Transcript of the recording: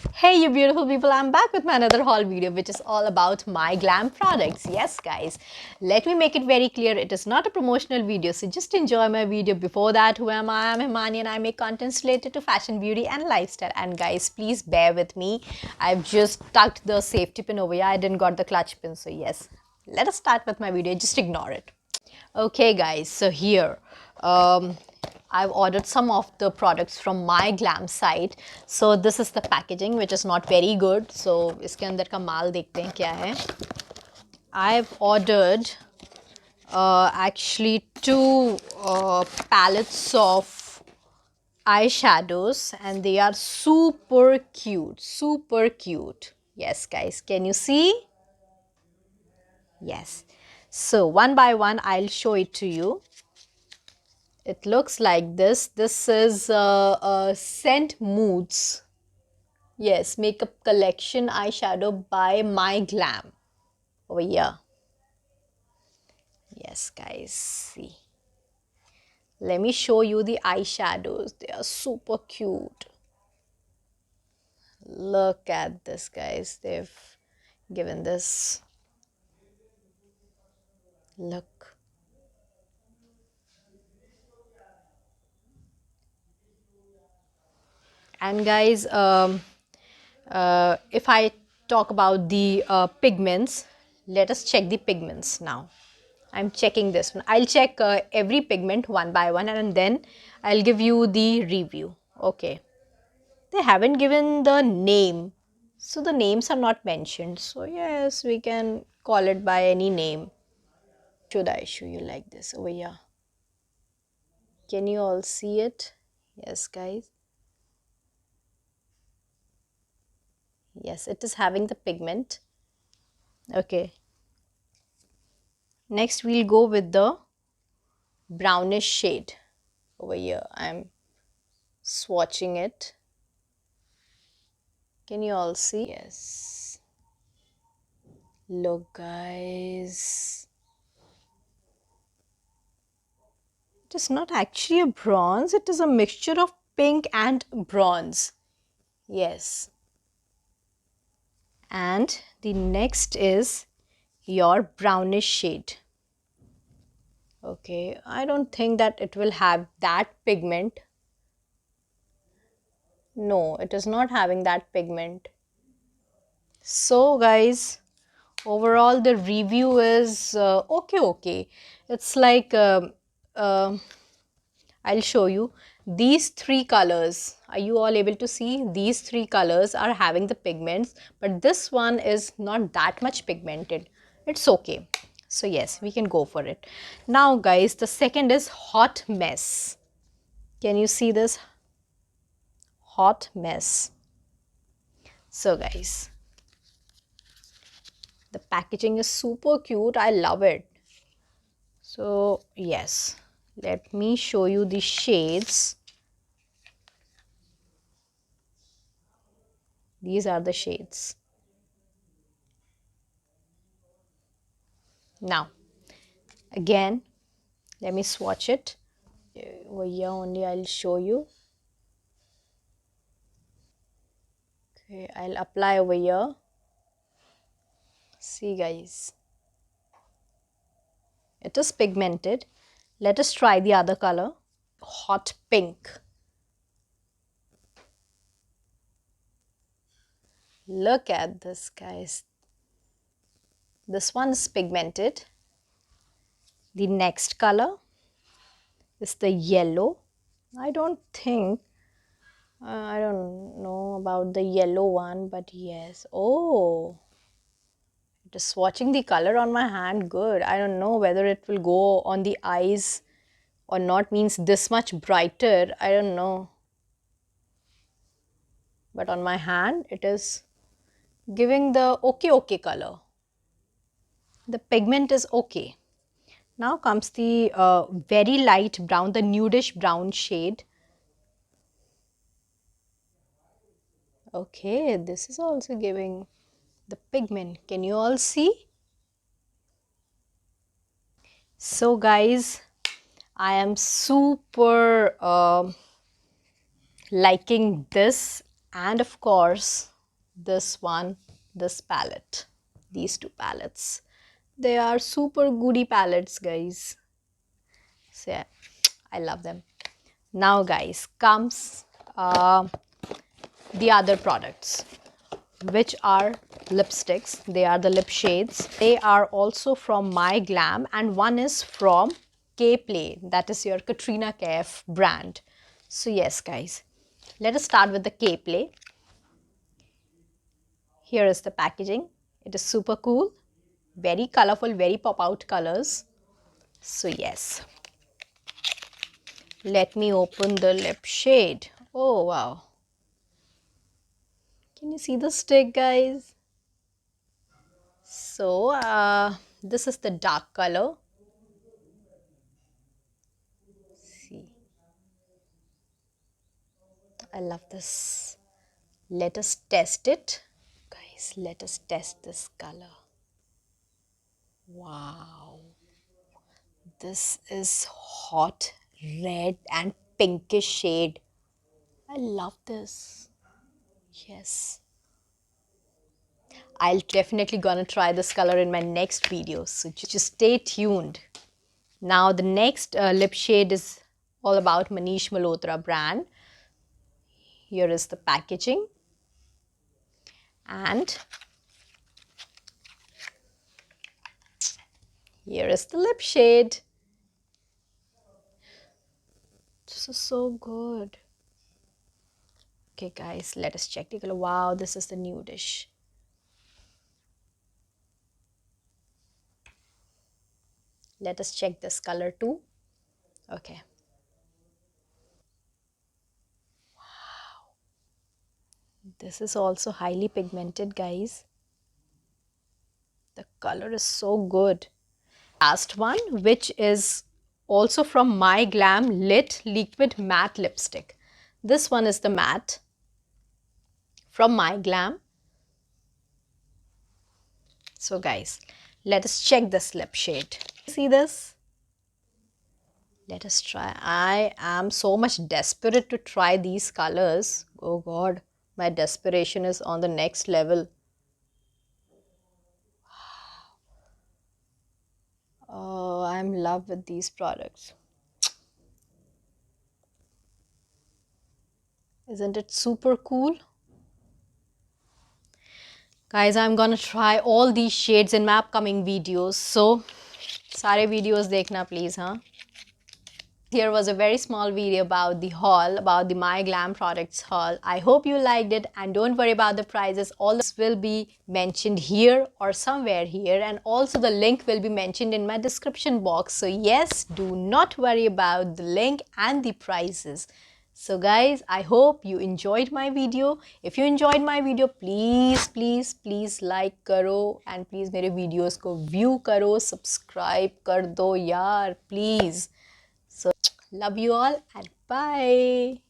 Hey you beautiful people, I'm back with my another haul video which is all about my glam products. Yes guys, let me make it very clear, it is not a promotional video, so just enjoy my video. Before that, who am I? I'm Himani and I make contents related to fashion, beauty and lifestyle. And guys, please bear with me, I've just tucked the safety pin over here. I didn't got the clutch pin, so yes, let us start with my video. Just ignore it. Okay guys, so here I've ordered some of the products from my glam site. So this is the packaging which is not very good. So इसके अंदर का माल देखते हैं क्या है. I've ordered actually two palettes of eyeshadows and they are super cute, super cute. Yes guys, can you see? Yes. So one by one I'll show it to you. It looks like this. This is Scent Moods. Yes, makeup collection eyeshadow by My Glam. Over here. Yes, guys. See. Let me show you the eyeshadows. They are super cute. Look at this, guys. They've given this. Look. And guys, if I talk about the pigments, let us check the pigments now. I'm checking this one. I'll check every pigment one by one and then I'll give you the review. Okay. They haven't given the name. So the names are not mentioned. So yes, we can call it by any name. Should I show you like this over here? Can you all see it? Yes, guys. Yes, it is having the pigment. Okay. Next, we'll go with the brownish shade over here. I'm swatching it. Can you all see? Yes. Look guys. It is not actually a bronze. It is a mixture of pink and bronze. Yes. And the next is your brownish shade. Okay. I don't think that it will have that pigment. No, it is not having that pigment. So guys, overall the review is okay. It's like I'll show you these three colors. Are you all able to see? These three colors are having the pigments, but this one is not that much pigmented. It's okay. So yes, we can go for it. Now guys, the second is Hot Mess. Can you see this? Hot Mess. So guys, the packaging is super cute. I love it. So yes, let me show you the shades. These are the shades. Now again, let me swatch it. Over here only I'll show you. Okay, I'll apply over here. See guys, it is pigmented. Let us try the other color. Hot pink. Look at this guys. This one is pigmented. The next color is the yellow. I don't know about the yellow one, but yes. Oh, just swatching the color on my hand. Good. I don't know whether it will go on the eyes or not, means this much brighter. I don't know. But on my hand, it is giving the okay color. The pigment is okay. Now comes the very light brown, the nudish brown shade. Okay, this is also giving the pigment. Can you all see? So guys, I am super liking this, and of course this one, this palette. These two palettes. They are super goody palettes, guys. So yeah, I love them. Now, guys, comes the other products, which are lipsticks. They are the lip shades. They are also from My Glam, and one is from K-Play, that is your Katrina Kaif brand. So yes, guys, let us start with the K-Play. Here is the packaging. It is super cool, very colorful, very pop out colors. So yes, let me open the lip shade. Oh wow, can you see the stick, guys? So this is the dark color. See, I love this. Let us test it. Guys, let us test this color. Wow, this is hot red and pinkish shade. I love this. Yes, I'll definitely gonna try this color in my next video, so just stay tuned. Now the next lip shade is all about Manish Malhotra brand. Here is the packaging, and here is the lip shade. This is so good. Okay guys, let us check the color. Wow, this is the nudish. Let us check this color too. Okay. Wow. This is also highly pigmented, guys. The color is so good. Last one, which is also from My Glam Lit Liquid Matte Lipstick. This one is the matte from My Glam. So guys, let us check this lip shade. See this? Let us try. I am so much desperate to try these colors. Oh God, my desperation is on the next level. Oh, I'm in love with these products. Isn't it super cool? Guys, I'm gonna try all these shades in my upcoming videos. So, sare videos dekhna please, huh? Here was a very small video about the haul, about the My Glam products haul. I hope you liked it, and don't worry about the prices. All this will be mentioned here or somewhere here, and also the link will be mentioned in my description box. So yes, do not worry about the link and the prices. So guys, I hope you enjoyed my video. If you enjoyed my video, please like karo, and please मेरे videos को view करो, subscribe कर दो यार, please. So love you all, and bye.